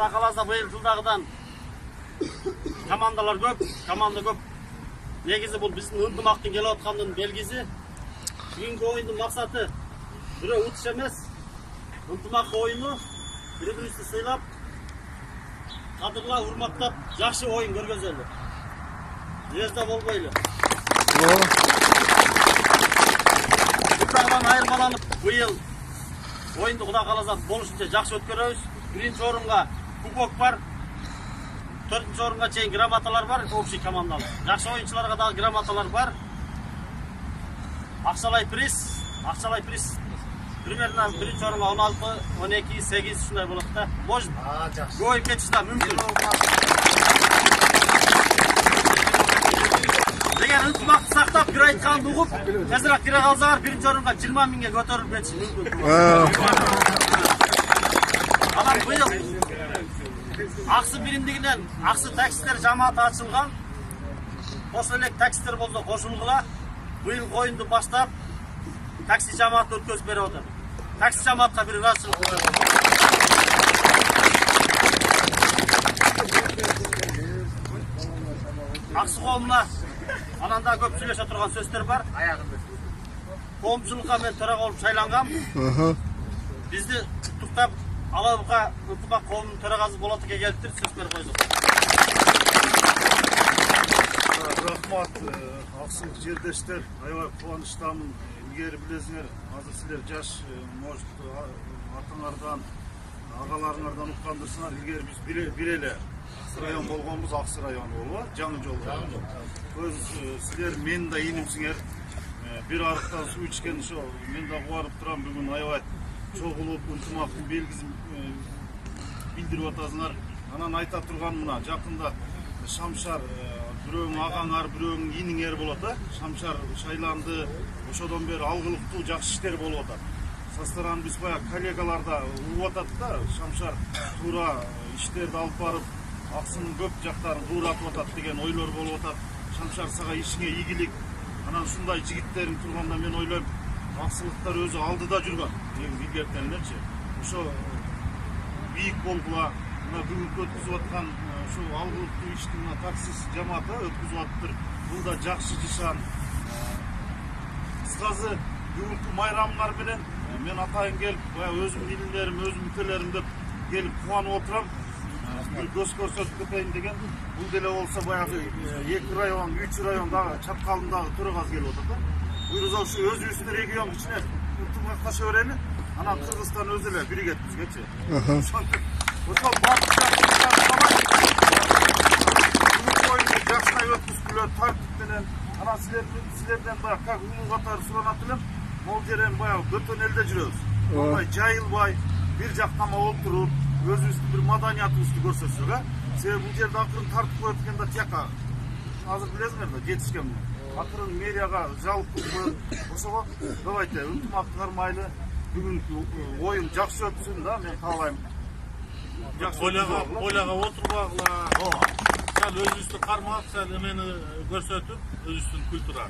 Құда қаласа быйыл жылдағыдан команда көп. Негізі бұл біздің ынтымақтың келіп отқанның белгісі. Бүгінгі ойындың мақсаты біреу ұтыс емес, ынтымақ ойыны, бір-бірімізді сыйлап, қадірлап, урматтап, жақсы ойын көргізелі. Езда болбайлы. Құдағынан айырмаланып, быйыл ойынды Құда қаласа болушынша жақсы өткөрөбүз. Биринчи орынға кубок бар. 4-ші орынға чейин грамоталар бар, общий командалы. Жақсы ойыншыларға да грамоталар бар. Ақшалай приз. Примерно биринчи орынға 16, 12, 8 шундай болот да. Может, көбөйүп кетиши мүмкүн. Деген ынтымакты сактап, бир айтканды угуп, тезирээк кире калсаңар биринчи орынга 20 миңге көтөрүлүп кетиши мүмкүн. Анан быйыл Ақсы биримдигинен Ақсы таксистер жамааты ачылган. Ошол элек таксистер болсо кошулгула. Быйыл ойунду баштап такси жамааты өткөзүп берип атат. Такси жамаатка бир ыраазычылык көрсөтөт. Ақсы коомуна анан да көп сүйлөшө турган сөздөр бар. Коомчулукка мен төрага болуп шайлангам. Бизди туктап Алабыға ынтымақ коомунун төрагасы болотуга келиптир, сөз берип койдук. Рахмат, аксылык жердештер, аябай кубанычтамын. Илгери билесиңер, азыр силер жаш, может, атаңардан, агаларыңардан уккандырсыңар. Илгери биз бир эле Аксы район болгонбуз, Аксы району болуп, жаңы жол. Силер менин да ийнимсиңер. Бир арыктан суу ичкен ошо, мен да кубанып турам, бүгүн аябай чогулуп ынтымактын белгисин билдирип атасыңар. Анан айта турган мына жакында Шамшар бирөөң агаңар, бирөөң ийниңер болот да. Шамшар шайланды, ошодон бери алгылыктуу жакшы иштер болуп атат. Састаран биз баягы коллегаларда угуп атат да, Шамшар туура иштерди алып барып, Аксынын көп жактарын кууратып атат деген ойлор болуп атат. Шамшар сага ишиңе ийгилик. Анан ушундай жигиттериң турганда мен ойлойм, аксылыктар өзү алдыда жүргөн. Илгертенлерчи. Ошо бийик болгула, мына бүгүнкү өткүзүп аткан ошо алгылыктуу ишти мына таксист жамааты өткүзүп атыптыр. Бул да жакшы жышан. Кыскасы бүгүнкү майрамыңар менен мен атайын келип, баягы өзүмдүн илимдерим, өзүмдүн өлкөлөрүм деп келип кубанып отурам. Бир көз көрсөтүп кетейин деген. Бул деле болсо баягы 2 район, 3 райондагы чаткалындагы төрагасы келип атат да. Буюрса ушу өзүбүздүн регион ичине ынтымакташа берели. Анан Кыргызстан өзү эле биригет бизгечи. Ошол баардык жакшылай өткүзгүлөр тартип менен. Анан силерден баягы как улуу катары суранат элем. Могул жерен баягы бөтөн элде жүрөбүз. Мындай жайылбай, бир жактама олтуруп, өзүбүздүн бир маданиятыбызды көрсөтсөк, себеби бул жерде акырын тартып коет экен да тияка. Азыр билесиңер да, жетишкен. Акырын мэрияга жалып коюп, ошого давайте ынтымакты кармайлы. Бүгүнкү оюн жакшы өтсүн да, мен каалайм. Ойлага отурбагыла. Сәл өзүбүздү кармап, сәл эмени көрсөтүп, өзүбүздүн культура.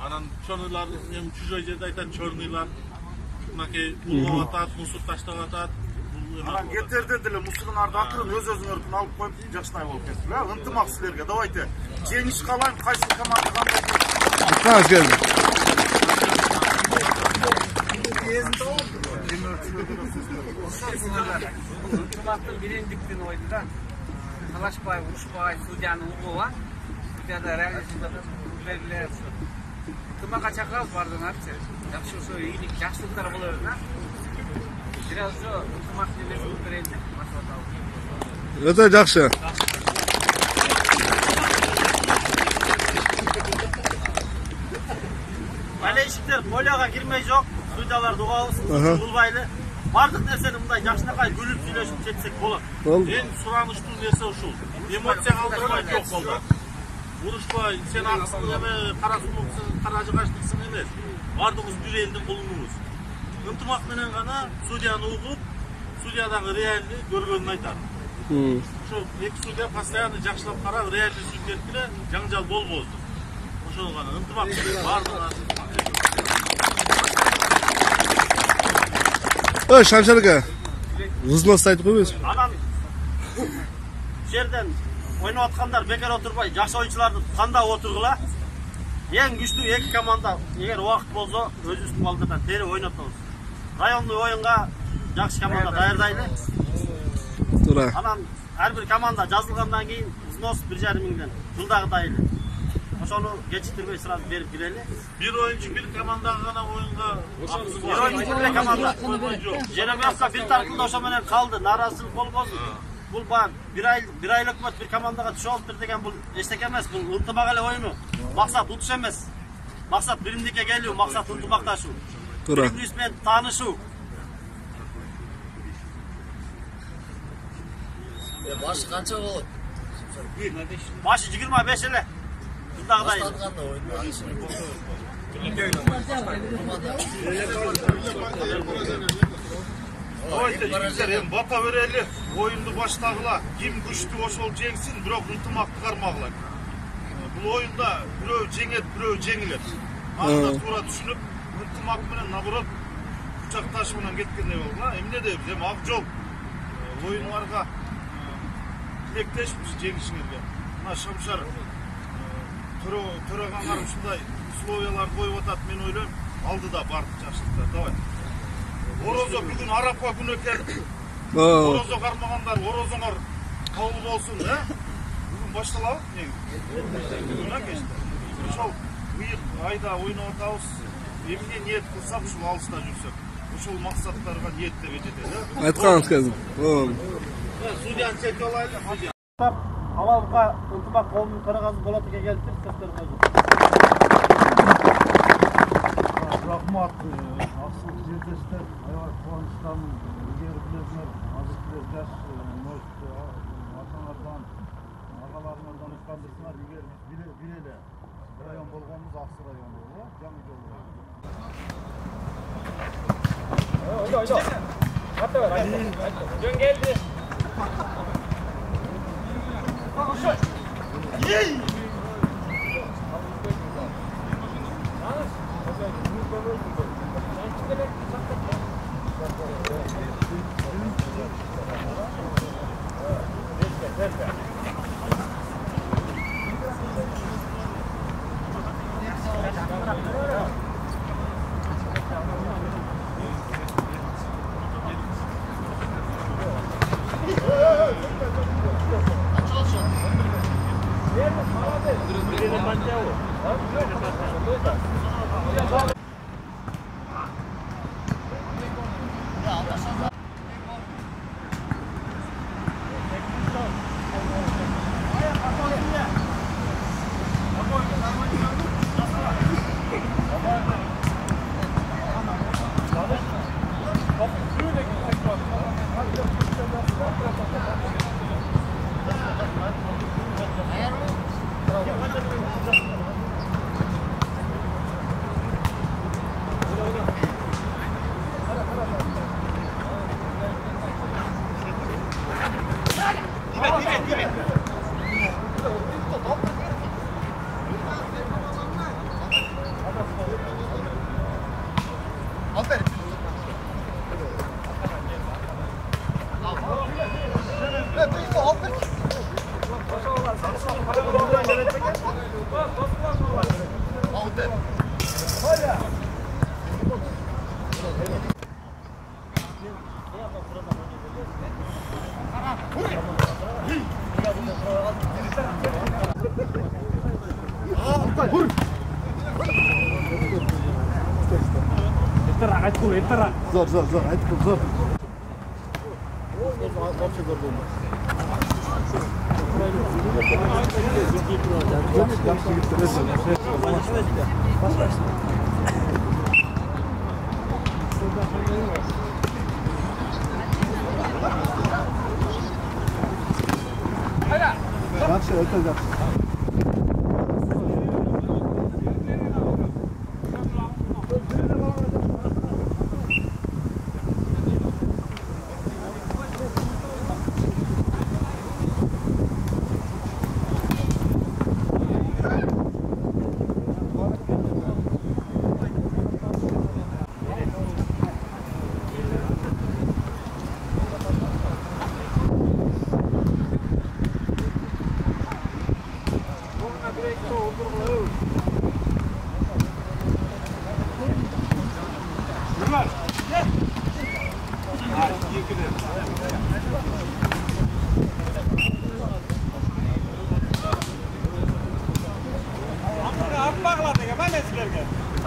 Анан чорныйлар, мен чужой жерде айтат, чорныйлар мынакей улап атат, мусор таштап атат. Анан кетерде деле мусорыңарды акырын өз-өзүңөрдүн алып коюп, жакшынай болуп кетти. Ынтымак силерге, давайте. Жеңиш каалайм, кайсы команда кандай. Ынтымактын биримдиктин ойунда талашпай, урушпай, судьяны угуп, судьяда реализмде белгилеп, ынтымакка чакырабыз баардыгыңарды. Жакшы ошо ийгилик, жакшылыктар боло берсин. Бираз ошо ынтымактын нерсени көрөйүн деп башлаган. Өтө жакшы. Болельщиктер полега кирмей жок, судьяларды угабыз, булбайлы. Бардык нерсени мындай жакшынакай күлүп сүйлөшүп жетсек болот. Эң суранычтуу нерсе ушул. Эмоция калтырбай жок болду. Урушпай, сен аксын эме кара сулуксың, кара жыгачтыксың эмес. Бардыгыбыз бир элдин кулунубуз. Ынтымак менен гана судьяны угуп, судьядагы реалды көргөнүн айтат. Ошо эки судья постоянно жакшылап карап, реальный сүйлөп эле жаңжал болбосун. Ошол гана ынтымак бардыгы. Шамшар aka, взнос айтып койбойсузбу? Анан жерден ойнап аткандар бекер отурбай, жакшы oyuncularды тандап отургула. Ең күчтүү эки команда эгер убакыт болсо өзүбүздүн балдардан тере ойнотобуз. Райондуу оюнга жакшы команда даярдайлы. Туура. Анан ар бир команда жазылгандан кийин взнос 1,5 миңден жылдагыдай эле. Ошону кечиктирбей сразу берип кирели. Bir oyuncu bir komandага гана оюнга. Bir oyuncu bir komanda. Жеребевка бир таркылда ошо менен калды. Наразылык болбосун. Бул bir айлык өкмөт bir командага түшө алыптыр деген бул эчтеке эмес. Бул ынтымак эле оюну. Максат утуш эмес. Максат биримдикке келүү, максат ынтымакташуу. Туура. Бири-бириз менен таанышуу. Başı kança olur? Başı 25 эле. Жылдагыдай. Başladıkanda Давайте жигиттер эми бата берели. Оюнду баштагыла. Ким күчтүү ошол жеңсин, бирок ынтымакты кармагыла. Бул оюнда бирөө жеңет, бирөө жеңилет. Анда туура түшүнүп, ынтымак менен наоборот кучакташуу менен кеткендей болгула. Эмне дейбиз? Эми ак жол оюндарга тилектешпиз жеңишиңерге. Мына Шамшар төрөгаңар ушундай условияларды коюп атат, мен ойлойм, алдыда бардык жакшылыктар. Давай. Орозо бүгүн арапка күн экен. Орозо кармагандар, орозоңор кабыл болсун, Бүгүн башталабы? Мына кечте. Ошол быйыл айда ойноп атабыз. Эмне ниет кылсак, ушул алыста жүрсөк, ошол максаттарга ниеттеге жетели. Айтканыңыз келди. Судьяны чекке алайлы. Алалга ынтымак коомдун төрагасы Болот эке келиптир, сөздөр койду. Рахмат, аксыл жердештер, аябай кубанычтамын. Илгери билесиңер, азыркы жаш атаңардан, агаларыңардан уккандырсыңар, илгери биз билели район болгонбуз, Аксы району, жаңы жол району. Жөн келди. Zor, aytып zor. Yaxşı, öte yaxşı.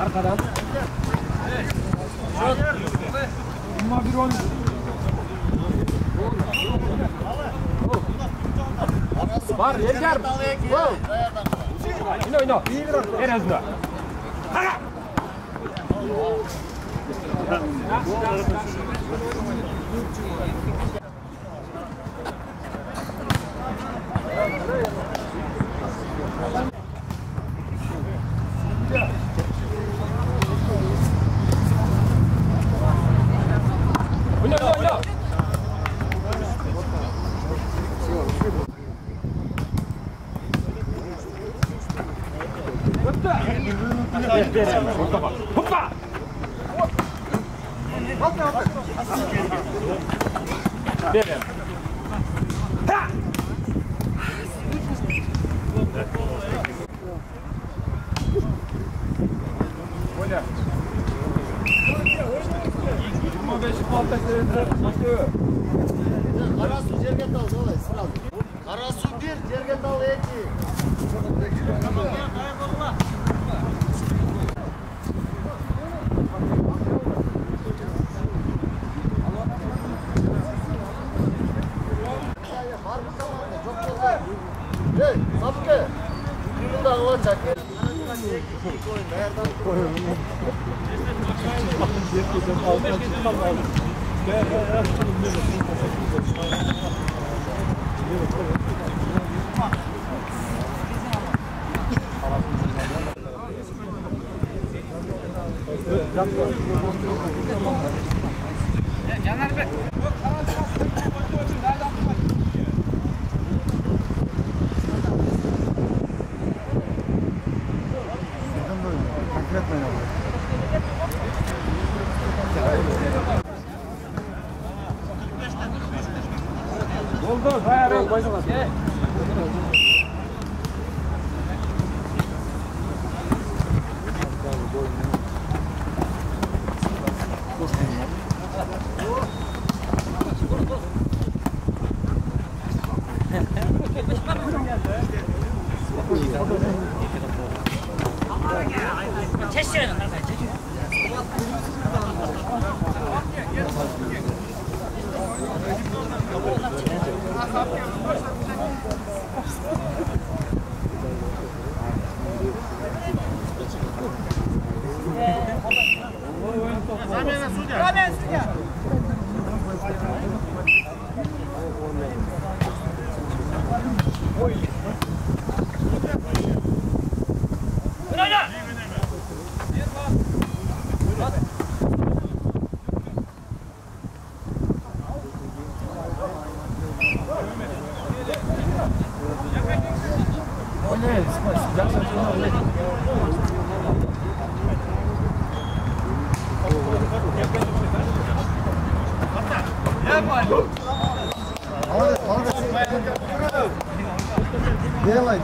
Arkadan. Ama bir on. Var Yerger. İno. En azından. Hoppa! Verin. Ha! Oyna. 25 falta seyirciler. Karasu жерге тал, давай, сразу. Karasu 1, жерге тал 2. Hey, Sapke. Bunu da alacak. Caner Bey. Oldu. Hayır.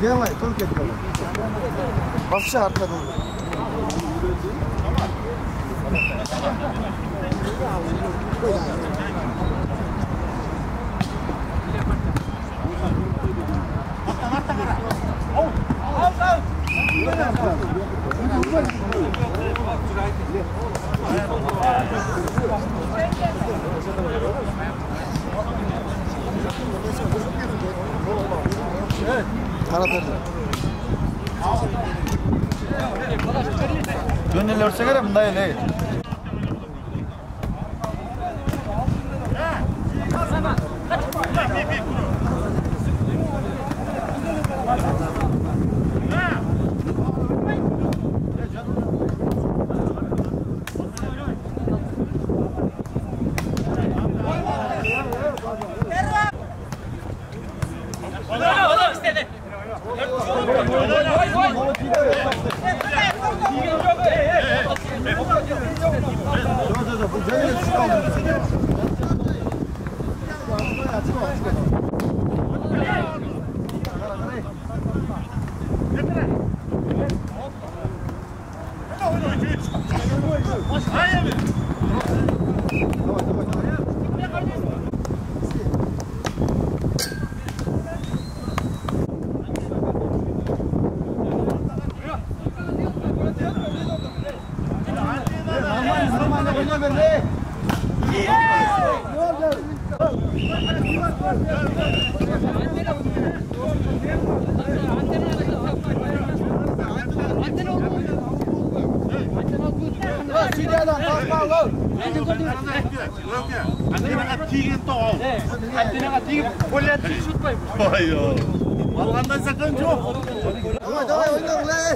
Делай, только это. Вообще аркадан. Gönüllü örse göre bunda öyle. Антеннаға тиген тоғал. Антеннаға тигіп, полет шутпай. Алғандай сақын жоқ. Давай, ойнаңлай.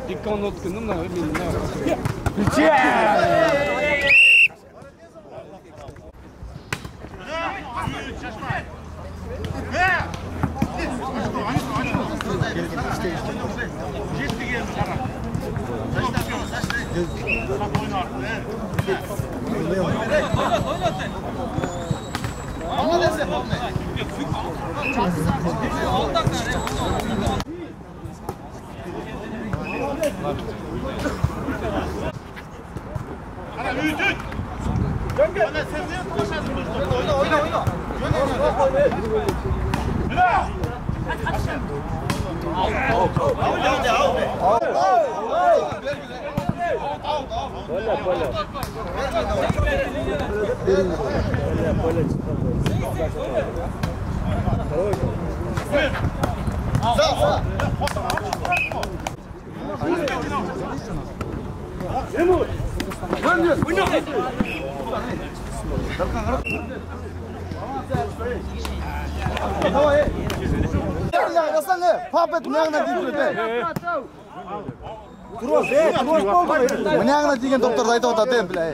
Dikkat otkundum da bilmiyorum. Мынаңна деген топтарды айтып атады, бля.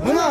Мына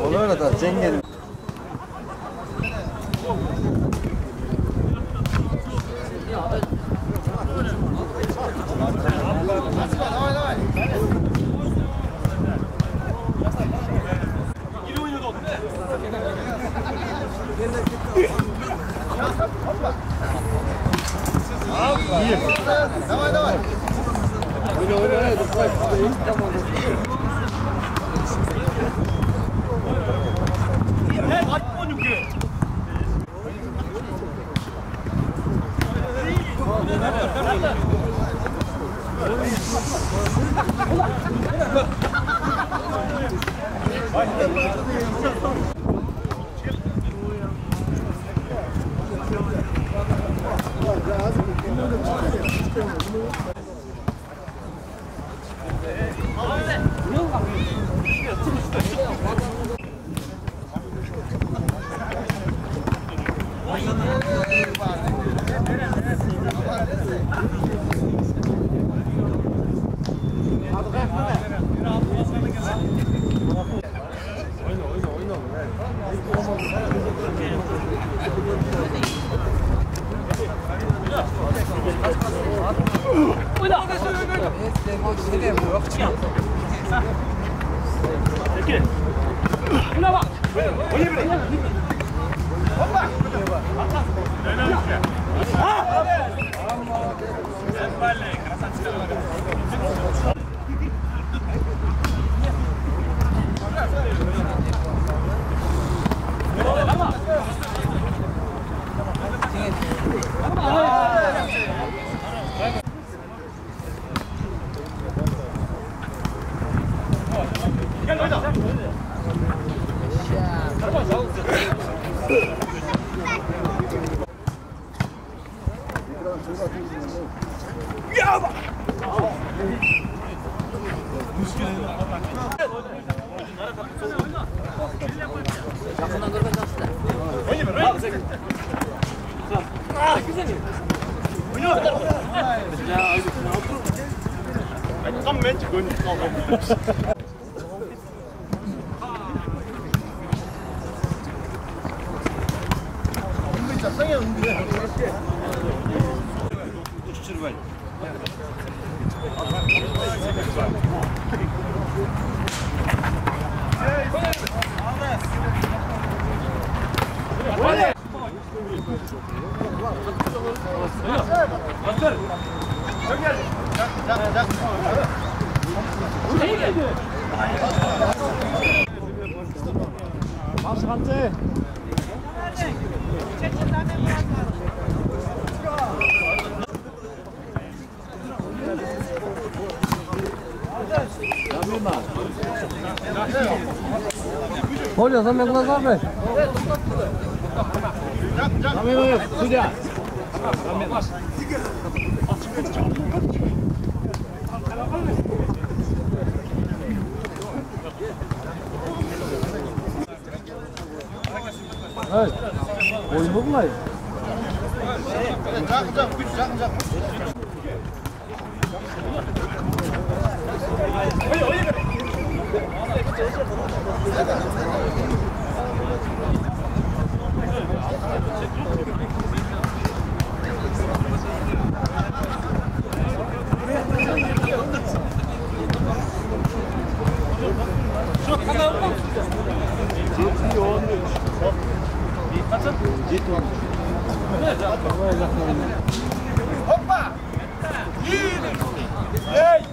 Olur da cengen. Давай, давай. Оля, за меня глаза, блядь. Судья. Эй, ой, ну, блядь. Hoppa! Ey!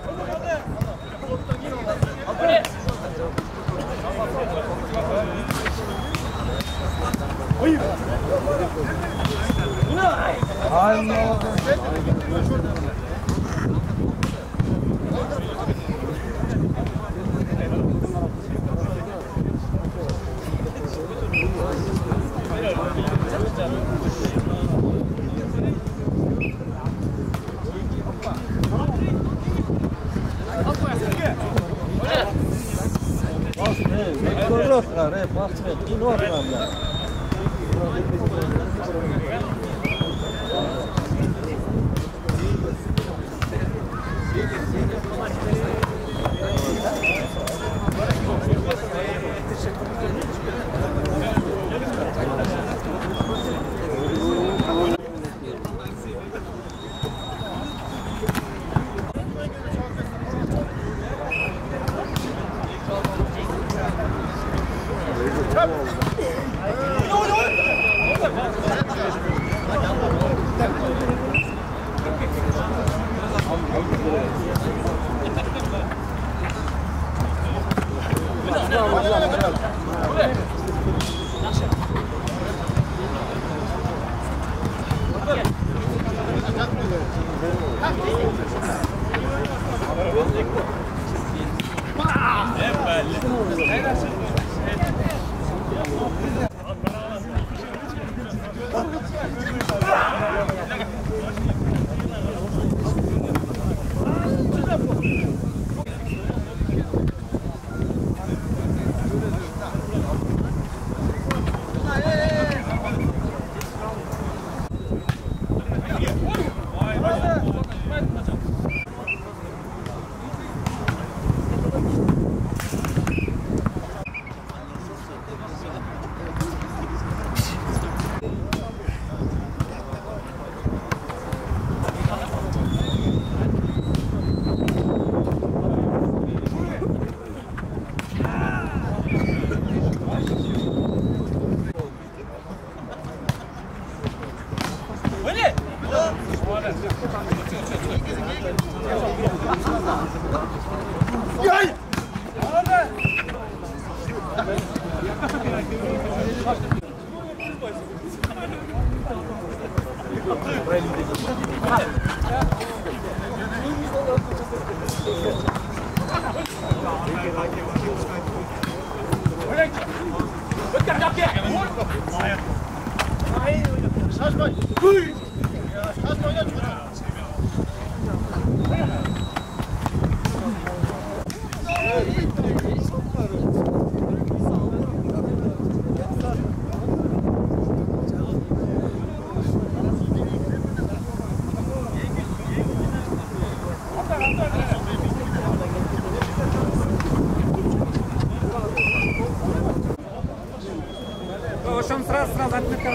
Сразу отметал.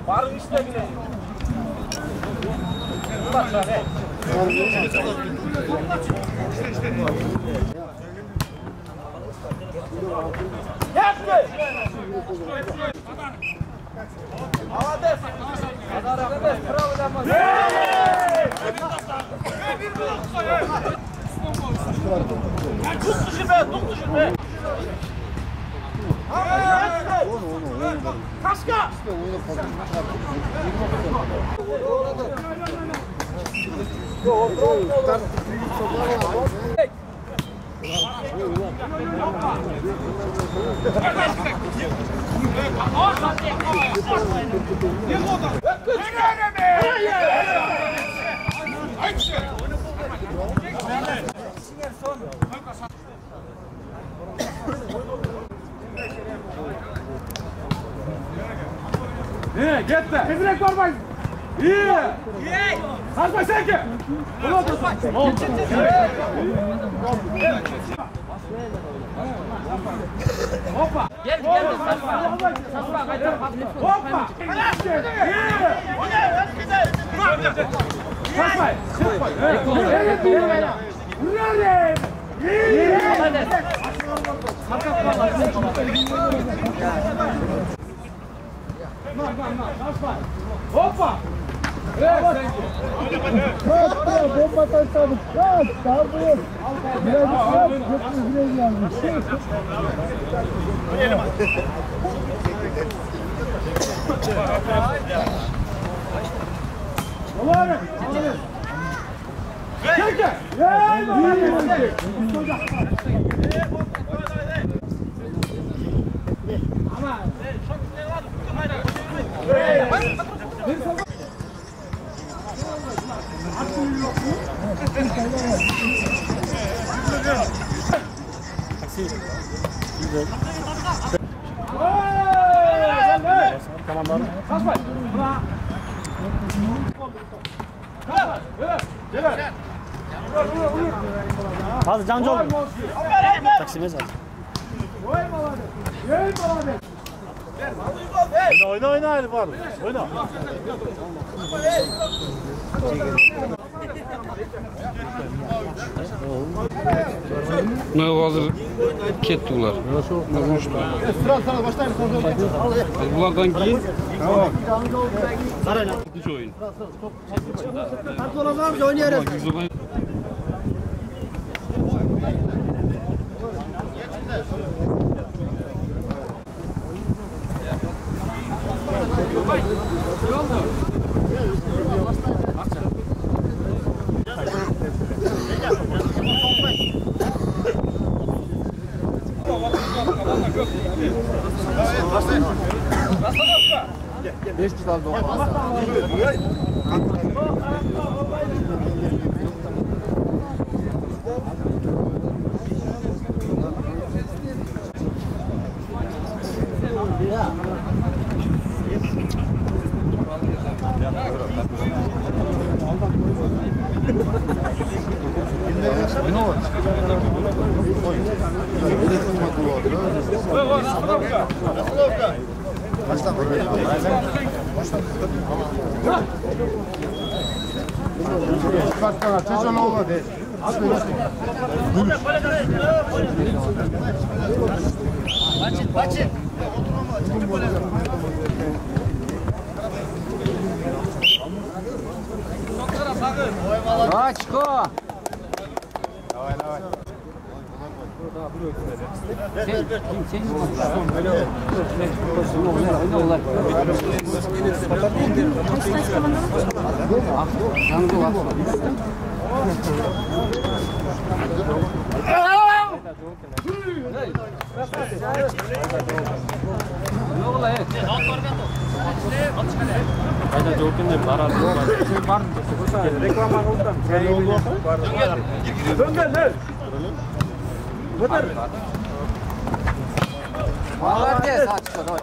Barın işte bile. Bak şöyle. Yaptı. Havades. Havades. Bravo Lamaz. Tut dışı be, tut dışı be. Kaşka. İyi, gitme. Kesinlikle korkmayın. İyi. İyi. Kaçma sen ki. Hoppa. Gel gel. Sasma kaydır. Hoppa. Kaçmayın. Hoppa! Bomba taşladık. Kaldır. Biraz yanlış. Allah'ım! Gel gel! Gel! Hadi Cancı oldu. Taksime zaten. Oyna hadi var. Oyna. Ne hazır kettiler. Bunlardan giyin. Tamam. Hiç oyun. Oynayarız. Бачит. Очко! Молодец, Ачко, давай.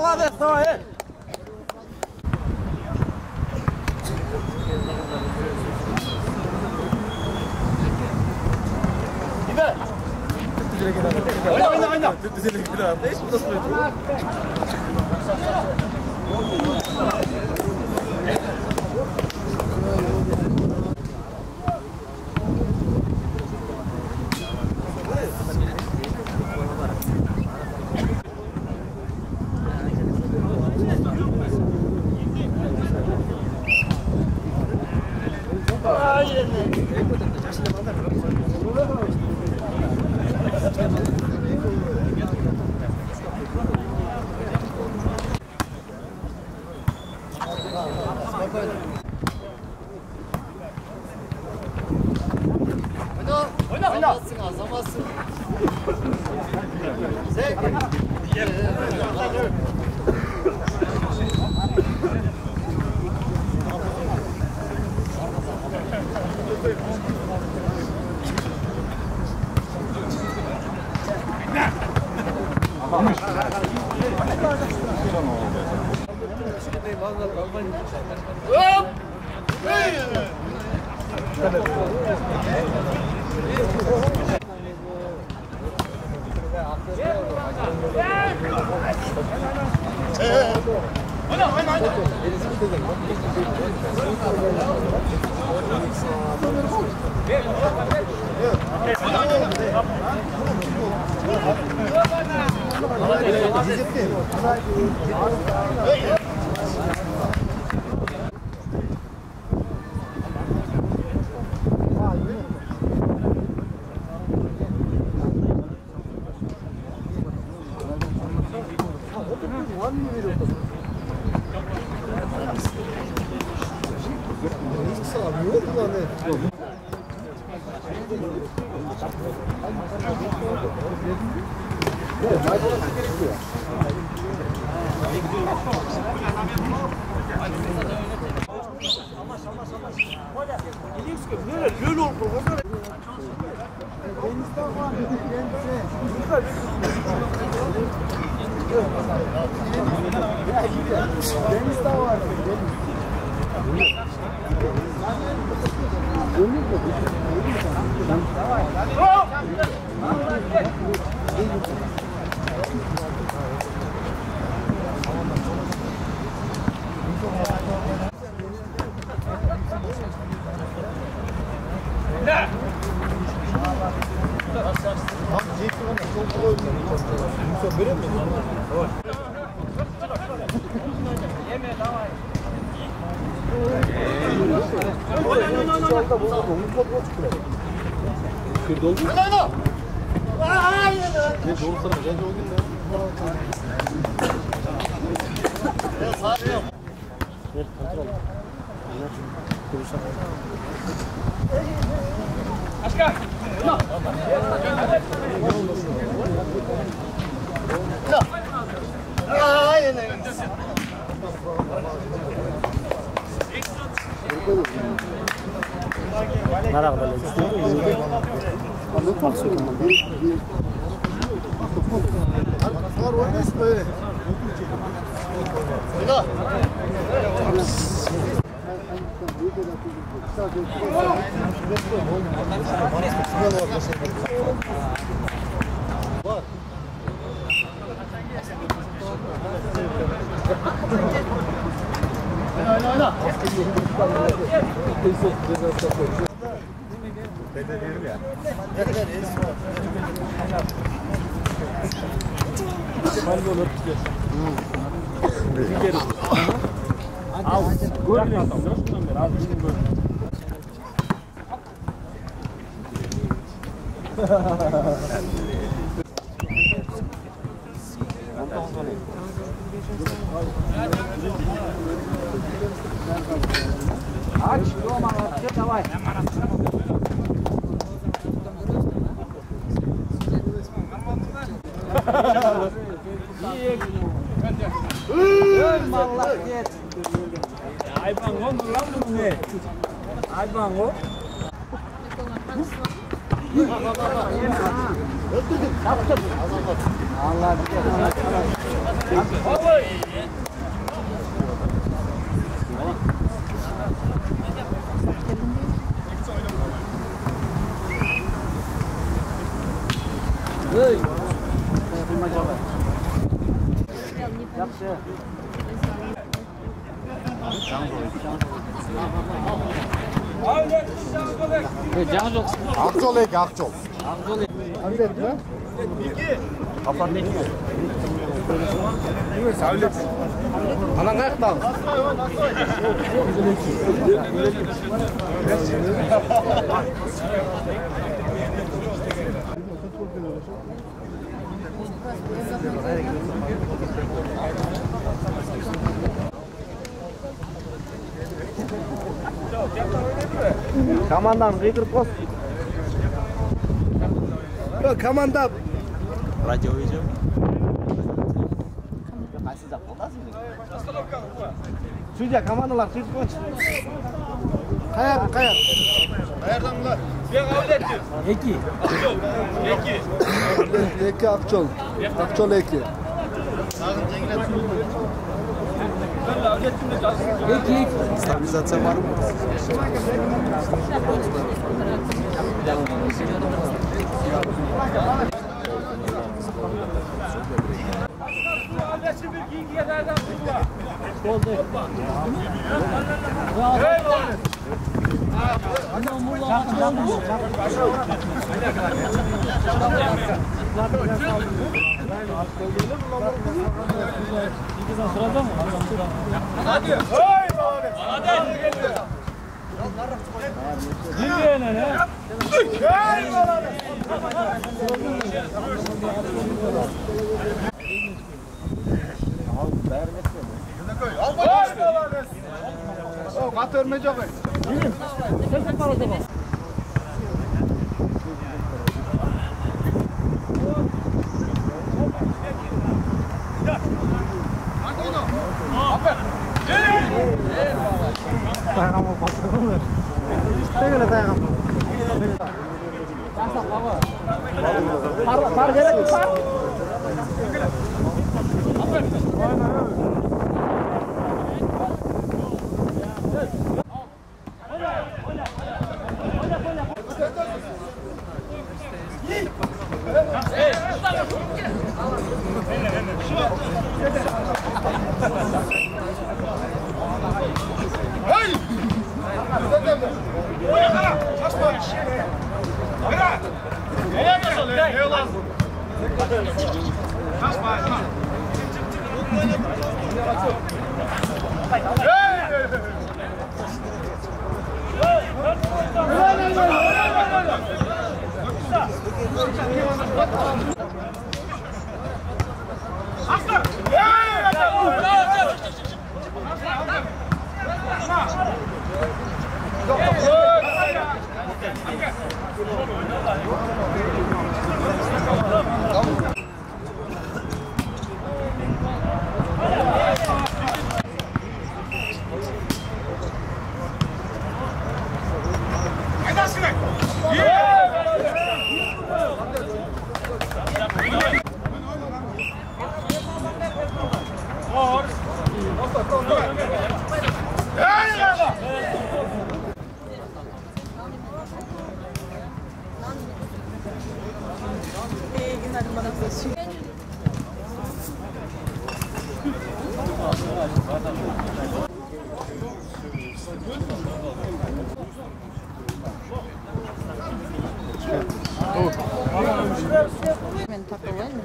Молодец, давай. Oyna. Azamazsın. Zek. Hop! Aç. Давай. Молодец. Айбан, он ламбуне. Айбан, о. Ақжол еке, ақжол. Қандай еді, ба? Апан неке? Неме, сәулет. Анан қаяқтағы? Командан қидырып қос. Команда. Радио видео. Қайсы жақ боласың? Судья, командалар қидырып қойшы. Қаяқ. Қайырдан бұлар? Sen avlettin. Eki. Eki. Eki Ақжол. Ақжол Eki. Eki. Stabilizasyon var mı? Hadi. Kat örmeyecek. Par gerek mi par? Ben takılayım mı?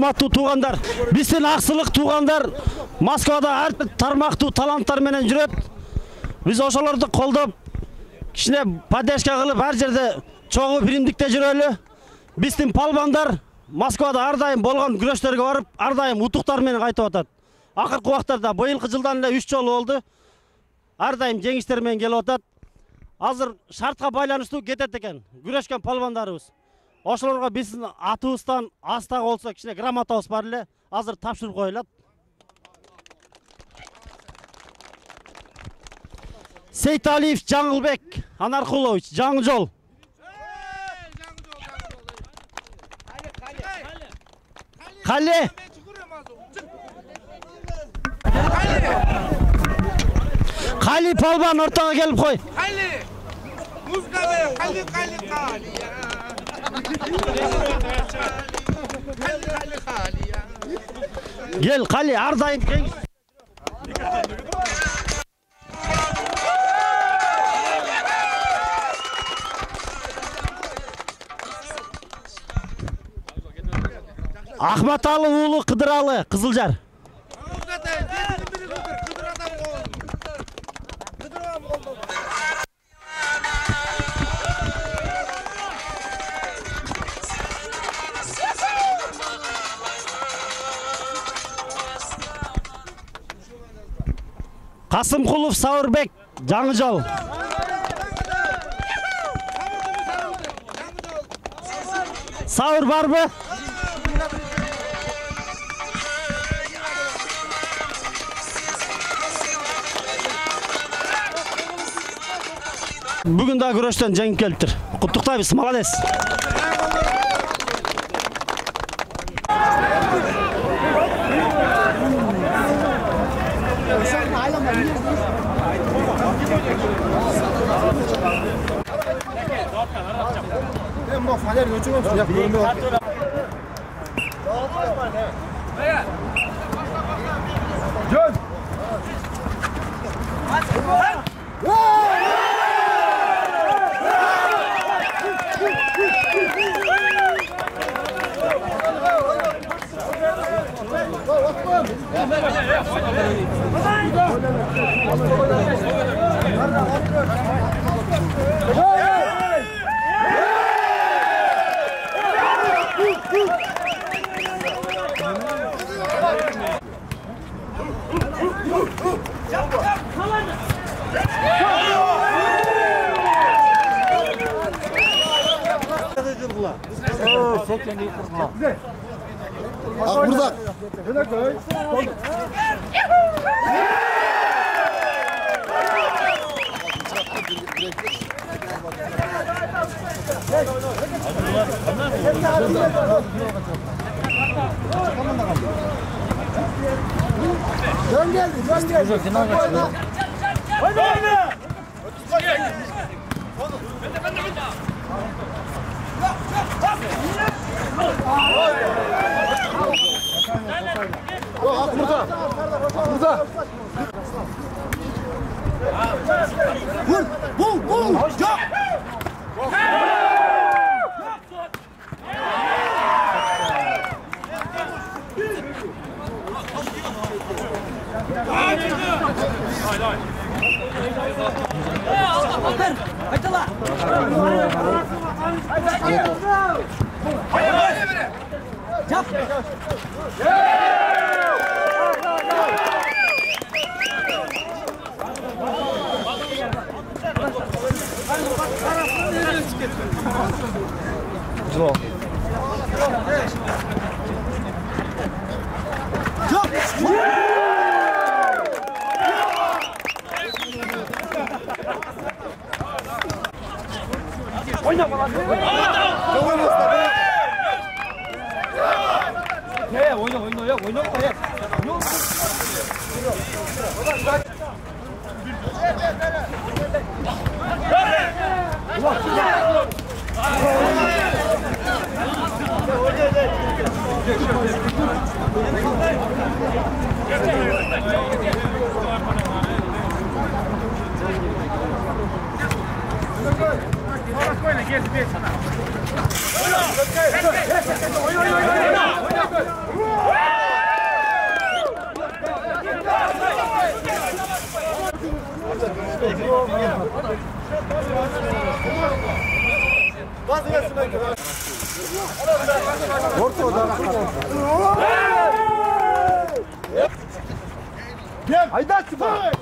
урматтуу туугандар, биздин аксылык туугандар Москвада ар бир тармактуу таланттар менен жүрөт. Биз ошолорду колдоп, кичине поддержка кылып, ар жерде чогуу биримдикте жүрөлү. Биздин палбандар Москвада ар дайым болгон күрөштөргө барып, ар дайым утуктар менен кайтып атат. Акыркы убактарда быйылкы жылдан эле 3 жолу болду. Ар дайым жеңиштер менен келип атат. Азыр шартка байланыштуу кетет экен күрөшкөн палбандарыбыз. Ошолорго биздин атыбыздан астагы болсо кичине грамотабыз бар эле. Азыр тапшырып коюлат. Сейталиев Жаңылбек Анаркулович, жаңы жол. Кали. Кали палбан ортага келип кой. Кали. Музыканы кали. Гел Кали ар дайым тең. Ахматалы уулу Кыдыралы, Кызылжар. Касымкулов Сауырбек, жаңы жол. Сауыр барбы? Бүгін да күрөштөн жеңип келиптир. Куттуктайбыз, молодец. Burada. Dön geldi. Oyna. Burada. Vur. Yok. Спокойно, есть, бей. Hayda çıkar.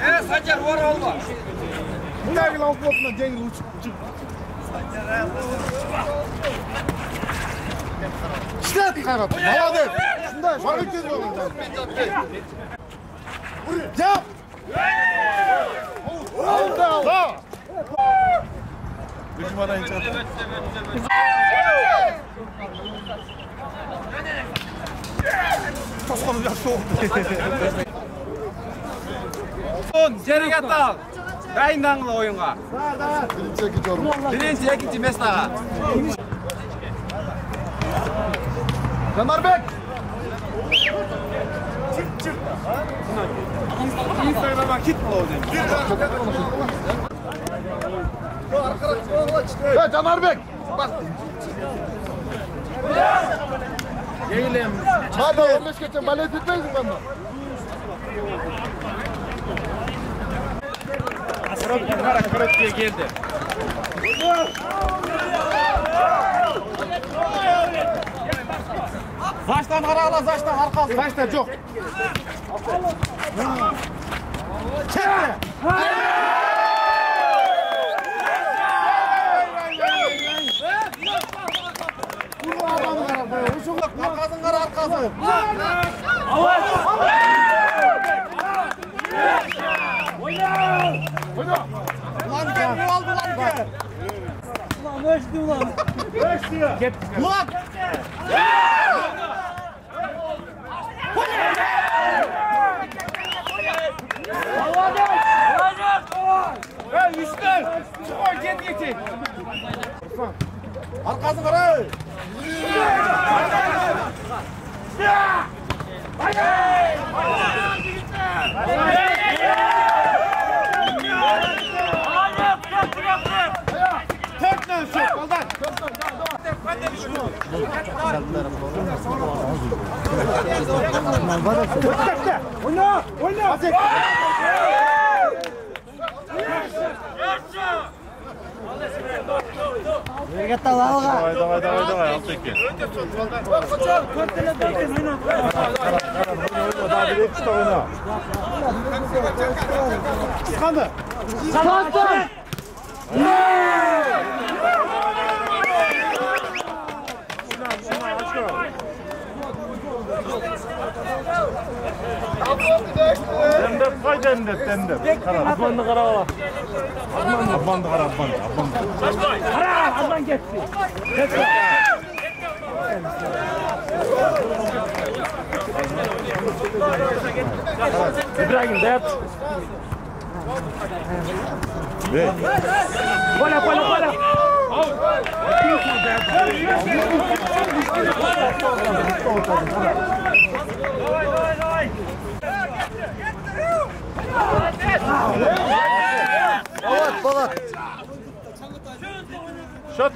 Evet Sancar var olma. Bu ne lan kopma cengi uçuk. İşte karat. Hadi. Şunda şarkı ediyorum. Cevap. Allah. Bizim arayın çat. Toskanı biraz soğuk. Jereket al. Dayındanlı oyunga. Birinci, ikinci mesnağa. Canarbek. Instagram'a git mi oğlum? Ya Canarbek. Bak. Yeğilim. Hadi 15 geçen balet etmeyiz mi benden? Kırık diye geldi. Saçtan arala, saçtan arkası. Saçta çok. Çekme. Arkasın kara arkası. Lan gel ne oldu lan gel. Ulan öçtü ulan. Öçtü. Git. Ulan. Hey üstten. Çıkar git. Arkasın kara. Teknen sok, koldan. Oyna! Давай, al teki. Daha bir iki tane oyna. Sıkandı. Demdep kay demdep. Ablandı kara ola. Abbandı. Kara, ablan geçti. İbrahim, dayat. Kola. Balat. Şut.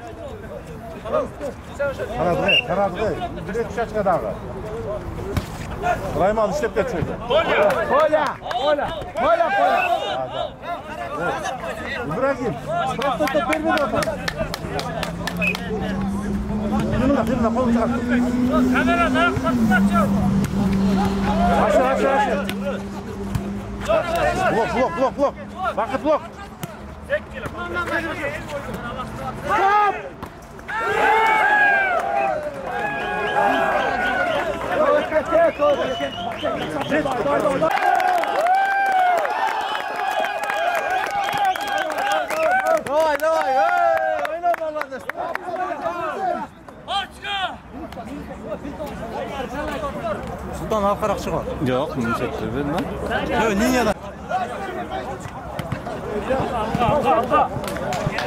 Kanadı. Direkt şaç kadar. Rayman işlep geçiyordu. Kola. İbrahim. Bırak da vermedi o kadar. Yürüme, kolu çıkar. Kamera kapatacağım. Aşağı. Blok. Vakit blok. Stop! Давай. Oyna Bangladeş. Sultan halkarak çıkar. Yok, mümkün vermem. Yok, linyadan.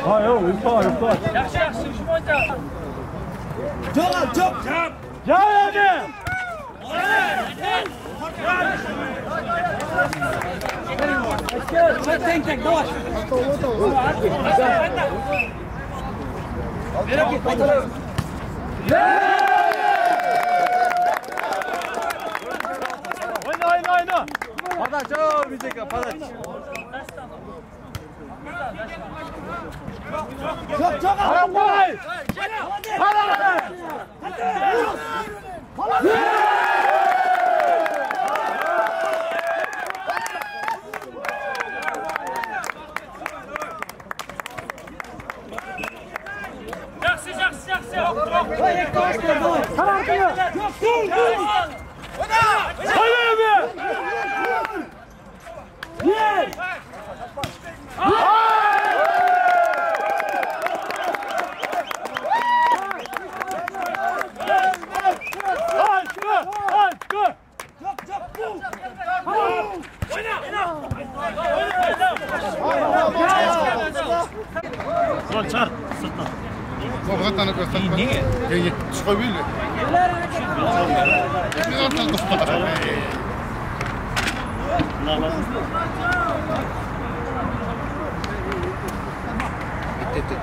Ha yok, yukarı. Yaxşı, şu boyunca. Oyna. Padaç o bizeka padaç. Çok. Haram kolay. Çar, sırtla. Ko'rg'atani ko'rsatma. Nega? Chiqaverdi.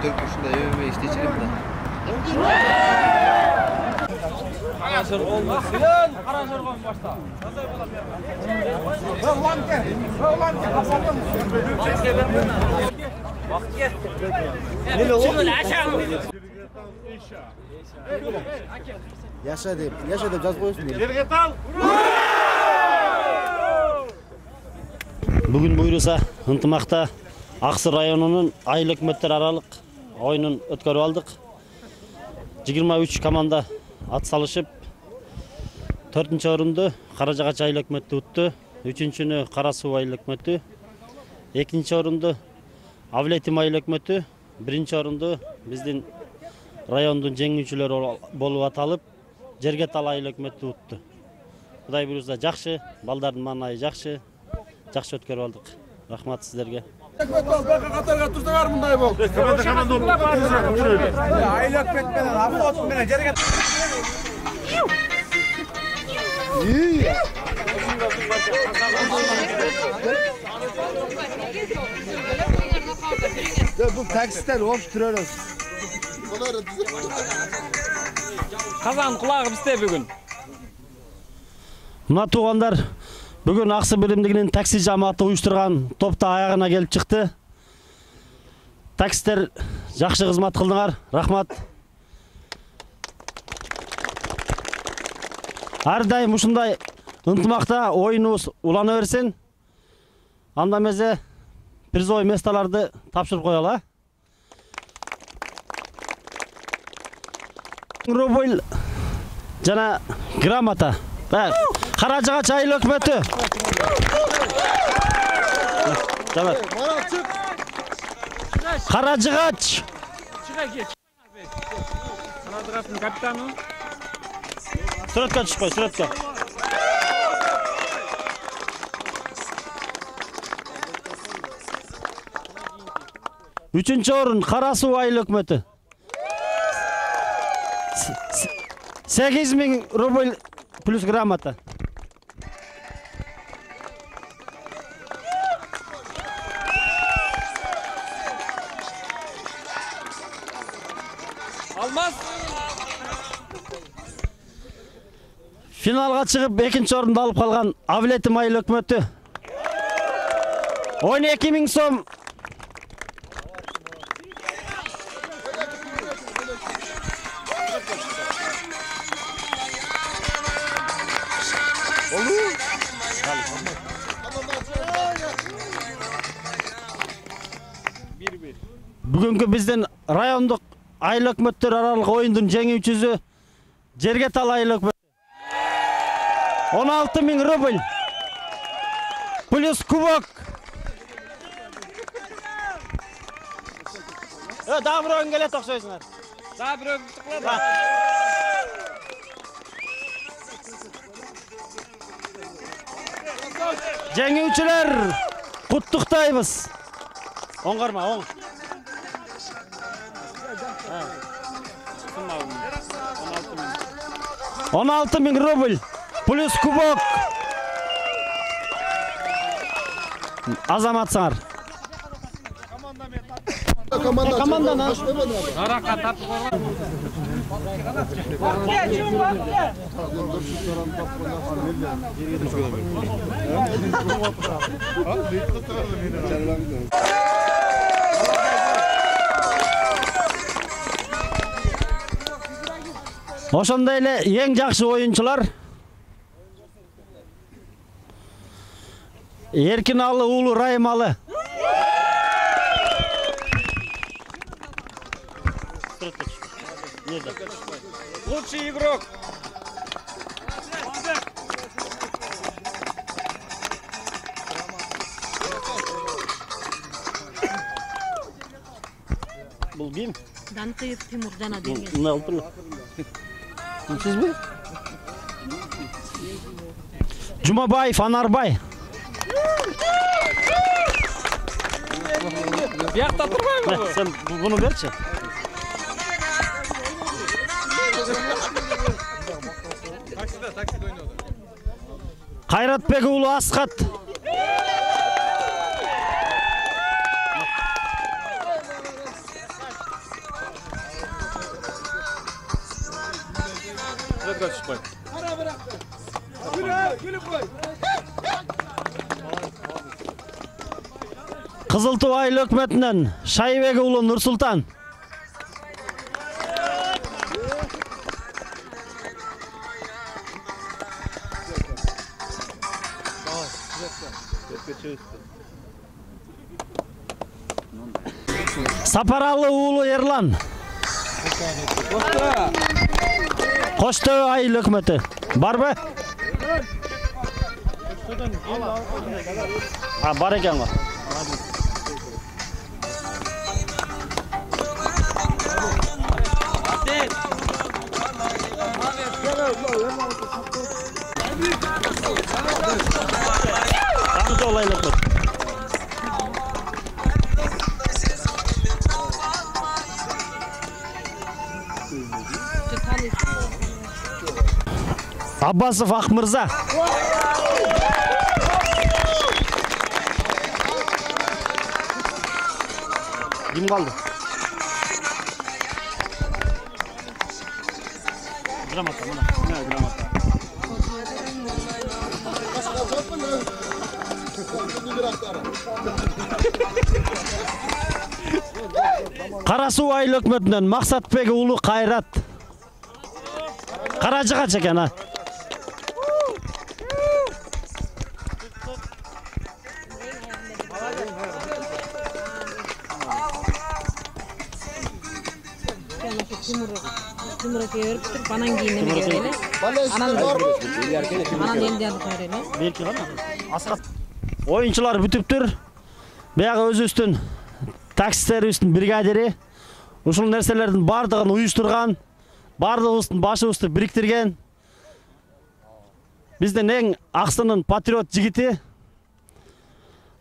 Türk şunda yövme işleyeceğim de. Qarashır olmasın. Qarashır olmasın başta. Yaşa deb jazib qo'ysin. Bugün buyursa ынтымақта Ақсы районунун айыл өкмөттөр аралык оюнун өткөрүп алдык. 23 команда ат салышып 4-орунду Каражагач айыл өкмөтү утtu, 3-үнү Кара Суу айыл өкмөтү, 2-орунду Авлетим айыл өкмөтү, 1-орунду биздин райондун жеңүүчүлөрү болуп аталып, Жергетал айыл өкмөтү утtu. Кудай буйрса жакшы, балдардын маанайы жакшы өткөрүп алдык. Рахмат сиздерге. Қатарға тұрсаңар мұндай бол. Айлық бетменен, автобус менен жерге. Bu taksistler hoş duruyoruz. Қазан құлағы бізде бүгін. Мына туугандар бүгүн Аксы биримдигинин такси жамааты уюштурган топта аягына келип чыкты. Таксистер жакшы кызмат кылдыңар. Рахмат. Ар дайым ушундай ынтымакта оюнубуз улана берсин. Анда мезе призовой месталарды тапшырып коелу. Рубль жана грамота. Каражагач айыл өкмөтү. Каражагач. Каражагачтын капитаны. Сүрөткө чыкпай, сүрөткө. Үчүнчү орун Кара Суу айыл өкмөтү. 8000 рубль плюс грамота. Алмаз. Финалга чыгып 2-орунду алып калган Авлетим айыл өкмөтү. 12 000 сом. Бүгүнкү биздин райондук айыл өкмөттөр аралык оюндун жеңүүчүсү Жергетал айыл өкмөтү. 16 000 рубль. Плюс кубок. Дагы бирөөгүн келет окшойсуңар. Дагы бирөөгүн чыккыла. Жеңүүчүлөр куттуктайбыз. Оңгарма, оң. 16.000 рубль плюс кубок. Азаматсыңар. Команданы. Ошондой эле эң жакшы оюнчулар Эркиналы уулу Райымалы. Лучший игрок. Бул ким? Данкыев Тимур жана деген. Мына алтын. Сизби? Жумабаев Анарбай. Бияқта турбайбы? Сен буну берчи. Таксида ойноду. Кайратбек уулу Асқат. Кызыл Туу айыл өкмөтүнөн Шайбек уулу Нурсултан. Сапаралы уулу Ерлан. Коштөө айыл өкмөтү. Барбы? Бар экен го. Аббасов Акмырза. Ким калды? Грамота, мына. Грамота. Кара Суу айыл өкмөтүнөн Максатбек уулу Кайрат. Каражыга чекен а. Тимурга берип туруп анан кийин неме берели. Анан элди алып берели. Берки гана. Асқат. Оюнчулар бүтүптүр. Баягы өзүбүздүн таксистерибиздин бригадири ушул нерселердин бардыгын уюштурган, бардыгыбыздын башыбызды бириктирген. Биздин эң аксынын патриот жигити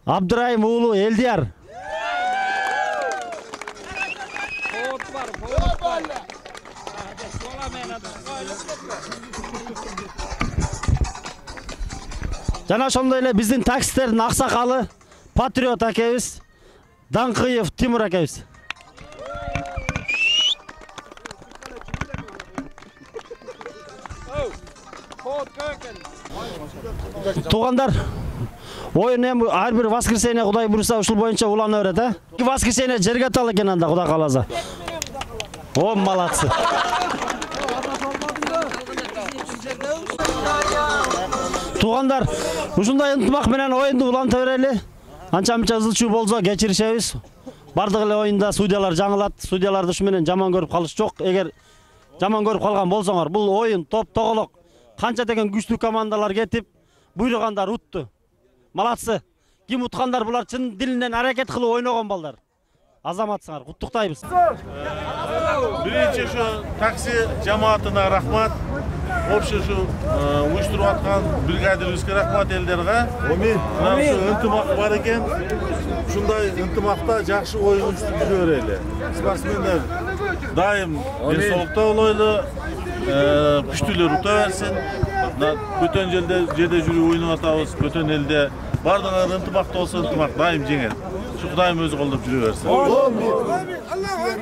Абдырайым уулу Элдияр. Жана ошондой эле биздин таксистердин аксакалы патриот акебиз Данкыев Тимур акебиз. Туугандар, оюн эми ар бир воскресенье Кудай буйруса ушул боюнча улана берет, а? Воскресенье жерге тал экен анда Кудай кааласа. О, молодцы. Туугандар, ушундай ынтымак менен оюнду уланта берели. Анча-мынча ызылчуу болсо кечиришебиз. Бардык эле оюнда судьялар жаңылат. Судьяларды ушу менен жаман көрүп калыш жок. Эгер жаман көрүп калган болсоңор, бул оюн топ тоголок. Канча деген күчтүү командалар кетип, буйругандар утту. Молодцы. Ким уткандар булар чын дилинен аракет кылып ойногон балдар. Азаматсыңар, куттуктайбыз. Биринчи ушу такси жамаатына рахмат. Вообще ушу уюштуруп аткан бригадирибизге рахмат элдерге. Мына ушу ынтымак бар экен. Ушундай ынтымакта жакшы оюн уюштуруп жүрө берели. Спортсмендер дайым ден соолукта болойлу. күчтүүлөр ута берсин. Өтөн жерде жүрүп ойнап атабыз, өтөн элде бардыгыңар ынтымакта болсо ынтымак дайым жеңет. Şu Kudayım özü koldup жүрө берсин.